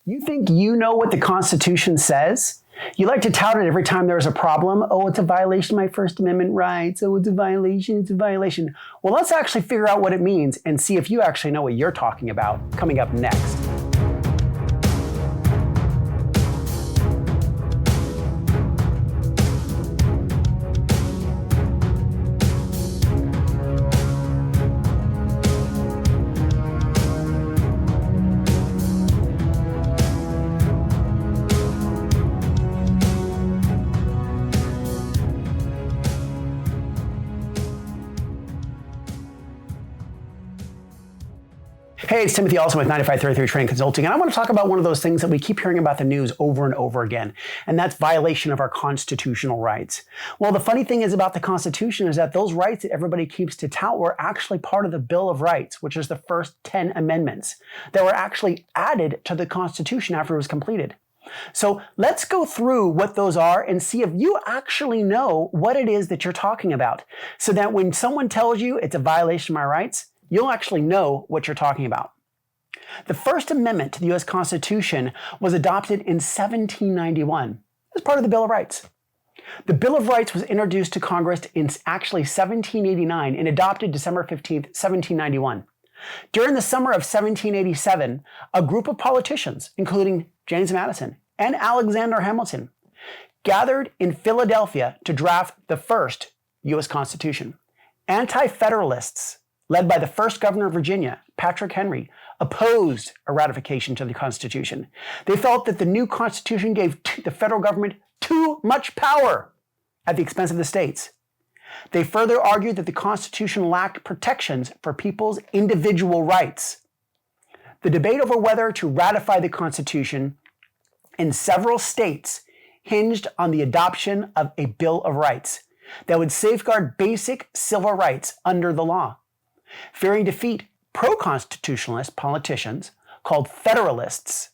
You think you know what the Constitution says? You like to tout it every time there's a problem. Oh, it's a violation of my First Amendment rights. Oh, it's a violation. It's a violation. Well, let's actually figure out what it means and see if you actually know what you're talking about coming up next. Hey, it's Timothy Olson with 9533 Training Consulting, and I want to talk about one of those things that we keep hearing about the news over and over again, and that's violation of our constitutional rights. Well, the funny thing is about the Constitution is that those rights that everybody keeps to tout were actually part of the Bill of Rights, which is the first 10 amendments that were actually added to the Constitution after it was completed. So let's go through what those are and see if you actually know what it is that you're talking about, so that when someone tells you it's a violation of my rights, you'll actually know what you're talking about. The First Amendment to the U.S. Constitution was adopted in 1791 as part of the Bill of Rights. The Bill of Rights was introduced to Congress in actually 1789 and adopted December 15th, 1791. During the summer of 1787, a group of politicians, including James Madison and Alexander Hamilton, gathered in Philadelphia to draft the first U.S. Constitution. Anti-Federalists, led by the first governor of Virginia, Patrick Henry, opposed a ratification to the Constitution. They felt that the new Constitution gave the federal government too much power at the expense of the states. They further argued that the Constitution lacked protections for people's individual rights. The debate over whether to ratify the Constitution in several states hinged on the adoption of a Bill of Rights that would safeguard basic civil rights under the law. Fearing defeat, pro-constitutionalist politicians called Federalists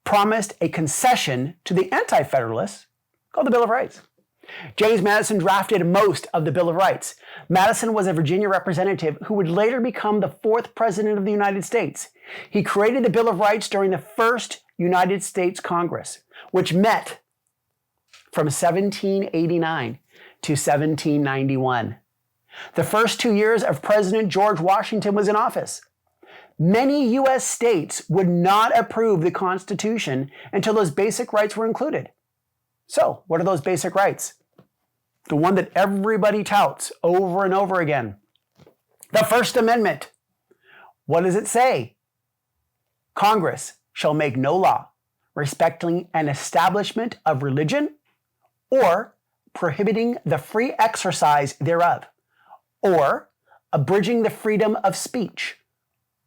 promised a concession to the anti-Federalists called the Bill of Rights. James Madison drafted most of the Bill of Rights. Madison was a Virginia representative who would later become the fourth president of the United States. He created the Bill of Rights during the first United States Congress, which met from 1789 to 1791. The first 2 years of President George Washington was in office. Many U.S. states would not approve the Constitution until those basic rights were included. So, what are those basic rights? The one that everybody touts over and over again. The First Amendment. What does it say? Congress shall make no law respecting an establishment of religion or prohibiting the free exercise thereof, or abridging the freedom of speech,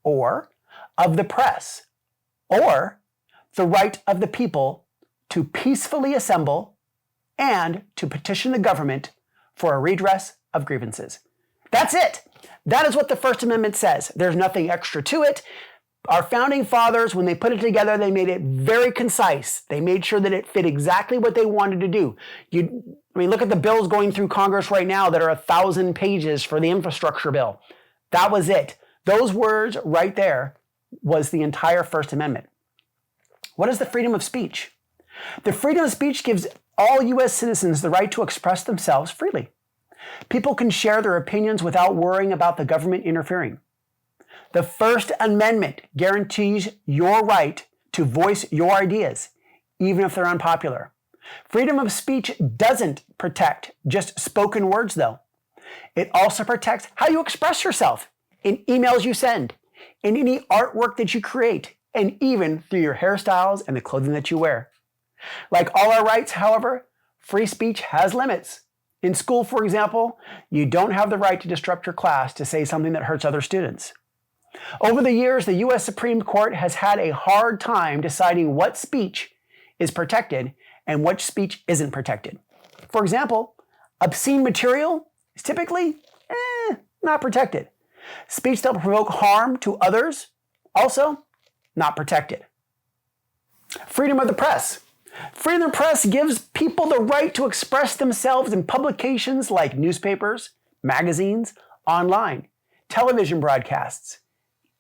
or of the press, or the right of the people to peacefully assemble and to petition the government for a redress of grievances. That's it. That is what the First Amendment says. There's nothing extra to it. Our founding fathers, when they put it together, they made it very concise. They made sure that it fit exactly what they wanted to do. Look at the bills going through Congress right now that are 1,000 pages for the infrastructure bill. That was it. Those words right there was the entire First Amendment. What is the freedom of speech? The freedom of speech gives all U.S. citizens the right to express themselves freely. People can share their opinions without worrying about the government interfering. The First Amendment guarantees your right to voice your ideas, even if they're unpopular. Freedom of speech doesn't protect just spoken words, though. It also protects how you express yourself in emails you send, in any artwork that you create, and even through your hairstyles and the clothing that you wear. Like all our rights, however, free speech has limits. In school, for example, you don't have the right to disrupt your class to say something that hurts other students. Over the years, the U.S. Supreme Court has had a hard time deciding what speech is protected and which speech isn't protected. For example, obscene material is typically not protected. Speech that will provoke harm to others, also not protected. Freedom of the press. Freedom of the press gives people the right to express themselves in publications like newspapers, magazines, online, television broadcasts,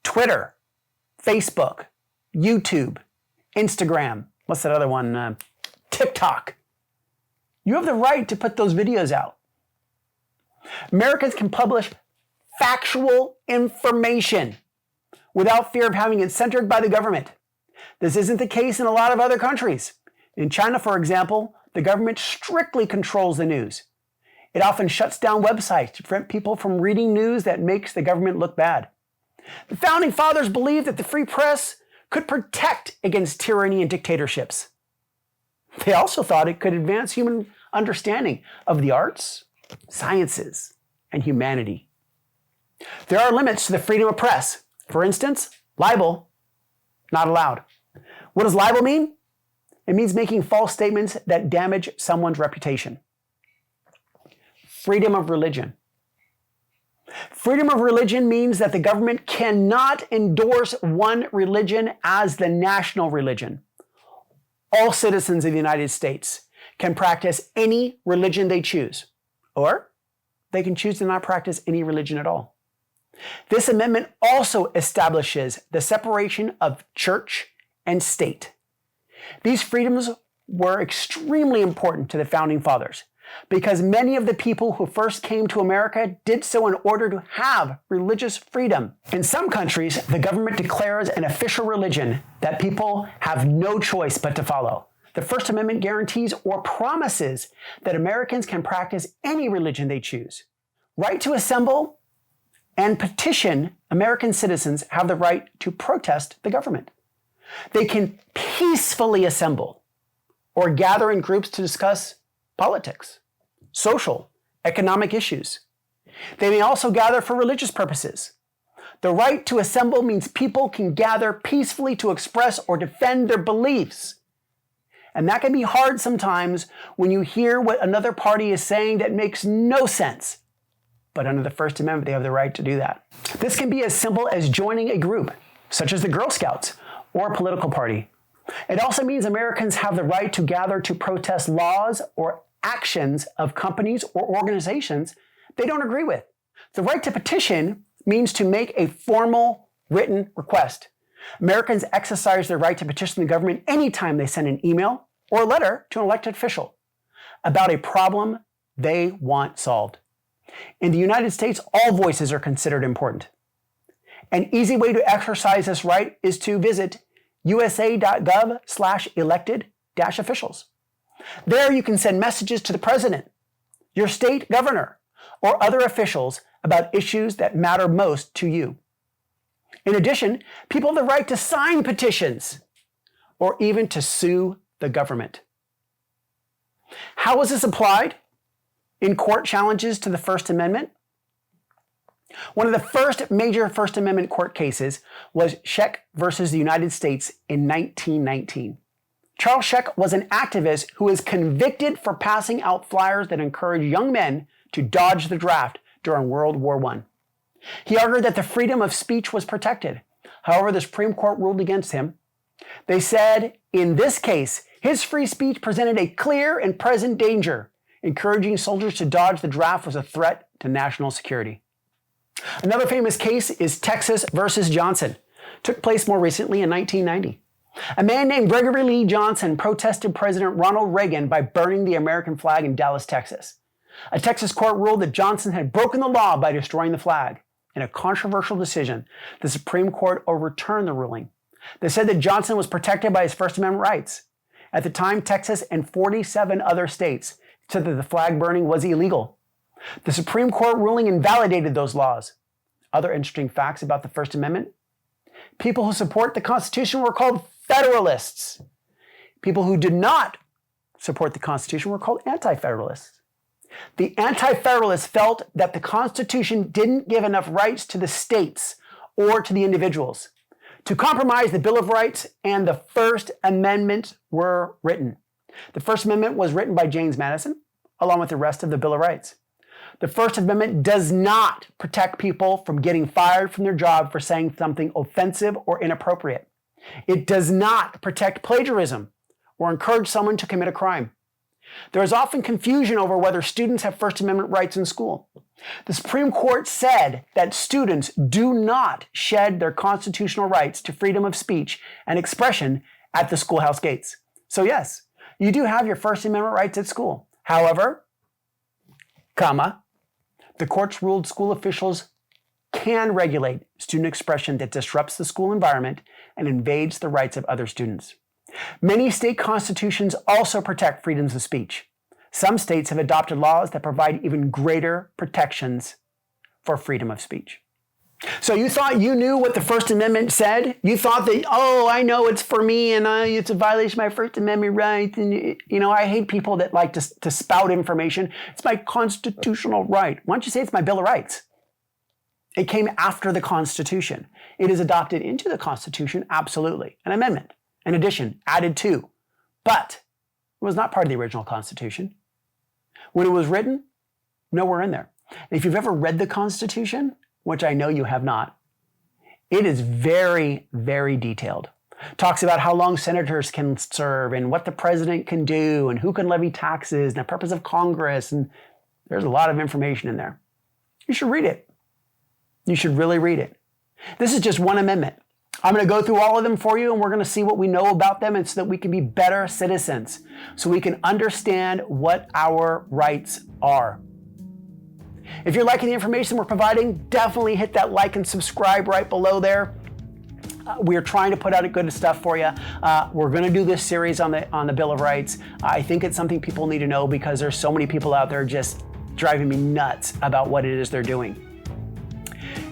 Twitter, Facebook, YouTube, Instagram. What's that other one? TikTok. You have the right to put those videos out. Americans can publish factual information without fear of having it censored by the government. This isn't the case in a lot of other countries. In China, for example, the government strictly controls the news. It often shuts down websites to prevent people from reading news that makes the government look bad. The Founding Fathers believed that the free press could protect against tyranny and dictatorships. They also thought it could advance human understanding of the arts, sciences, and humanity. There are limits to the freedom of press. For instance, libel, not allowed. What does libel mean? It means making false statements that damage someone's reputation. Freedom of religion. Freedom of religion means that the government cannot endorse one religion as the national religion. All citizens of the United States can practice any religion they choose, or they can choose to not practice any religion at all. This amendment also establishes the separation of church and state. These freedoms were extremely important to the Founding Fathers because many of the people who first came to America did so in order to have religious freedom. In some countries, the government declares an official religion that people have no choice but to follow. The First Amendment guarantees or promises that Americans can practice any religion they choose. Right to assemble and petition, American citizens have the right to protest the government. They can peacefully assemble or gather in groups to discuss politics, social, economic issues. They may also gather for religious purposes. The right to assemble means people can gather peacefully to express or defend their beliefs. And that can be hard sometimes when you hear what another party is saying that makes no sense. But under the First Amendment, they have the right to do that. This can be as simple as joining a group, such as the Girl Scouts, or a political party. It also means Americans have the right to gather to protest laws or actions of companies or organizations they don't agree with. The right to petition means to make a formal written request. Americans exercise their right to petition the government anytime they send an email or a letter to an elected official about a problem they want solved. In the United States, all voices are considered important. An easy way to exercise this right is to visit usa.gov/elected-officials. There you can send messages to the president, your state governor, or other officials about issues that matter most to you. In addition, people have the right to sign petitions or even to sue the government. How is this applied in court challenges to the First Amendment? One of the first major First Amendment court cases was Scheck versus the United States in 1919. Charles Scheck was an activist who was convicted for passing out flyers that encouraged young men to dodge the draft during World War I. He argued that the freedom of speech was protected. However, the Supreme Court ruled against him. They said, in this case, his free speech presented a clear and present danger. Encouraging soldiers to dodge the draft was a threat to national security. Another famous case is Texas versus Johnson. It took place more recently in 1990. A man named Gregory Lee Johnson protested President Ronald Reagan by burning the American flag in Dallas, Texas. A Texas court ruled that Johnson had broken the law by destroying the flag. In a controversial decision, the Supreme Court overturned the ruling. They said that Johnson was protected by his First Amendment rights. At the time, Texas and 47 other states said that the flag burning was illegal. The Supreme Court ruling invalidated those laws. Other interesting facts about the First Amendment: people who support the Constitution were called Federalists. People who did not support the Constitution were called Anti-Federalists. The Anti-Federalists felt that the Constitution didn't give enough rights to the states or to the individuals. To compromise, the Bill of Rights and the First Amendment were written. The First Amendment was written by James Madison, along with the rest of the Bill of Rights. The First Amendment does not protect people from getting fired from their job for saying something offensive or inappropriate. It does not protect plagiarism or encourage someone to commit a crime. There is often confusion over whether students have First Amendment rights in school. The Supreme Court said that students do not shed their constitutional rights to freedom of speech and expression at the schoolhouse gates. So yes, you do have your First Amendment rights at school. However, the courts ruled school officials can regulate student expression that disrupts the school environment and invades the rights of other students. Many state constitutions also protect freedoms of speech. Some states have adopted laws that provide even greater protections for freedom of speech. So you thought you knew what the First Amendment said? You thought that, oh, I know it's for me and it's a violation of my First Amendment rights. And, I hate people that like to spout information. It's my constitutional right. Why don't you say it's my Bill of Rights? It came after the Constitution. It is adopted into the Constitution, absolutely. An amendment, an addition, added to. But it was not part of the original Constitution. When it was written, nowhere in there. And if you've ever read the Constitution, which I know you have not, it is very, very detailed. Talks about how long senators can serve and what the president can do and who can levy taxes and the purpose of Congress. And there's a lot of information in there. You should read it. You should really read it. This is just one amendment. I'm going to go through all of them for you and we're going to see what we know about them and so that we can be better citizens, so we can understand what our rights are. If you're liking the information we're providing, definitely hit that like and subscribe right below there. We're trying to put out good stuff for you. We're going to do this series on the Bill of Rights. I think it's something people need to know because there's so many people out there just driving me nuts about what it is they're doing.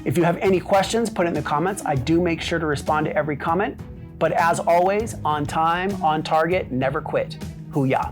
If you have any questions, put it in the comments. I do make sure to respond to every comment. But as always, on time, on target, never quit. Hoo-yah.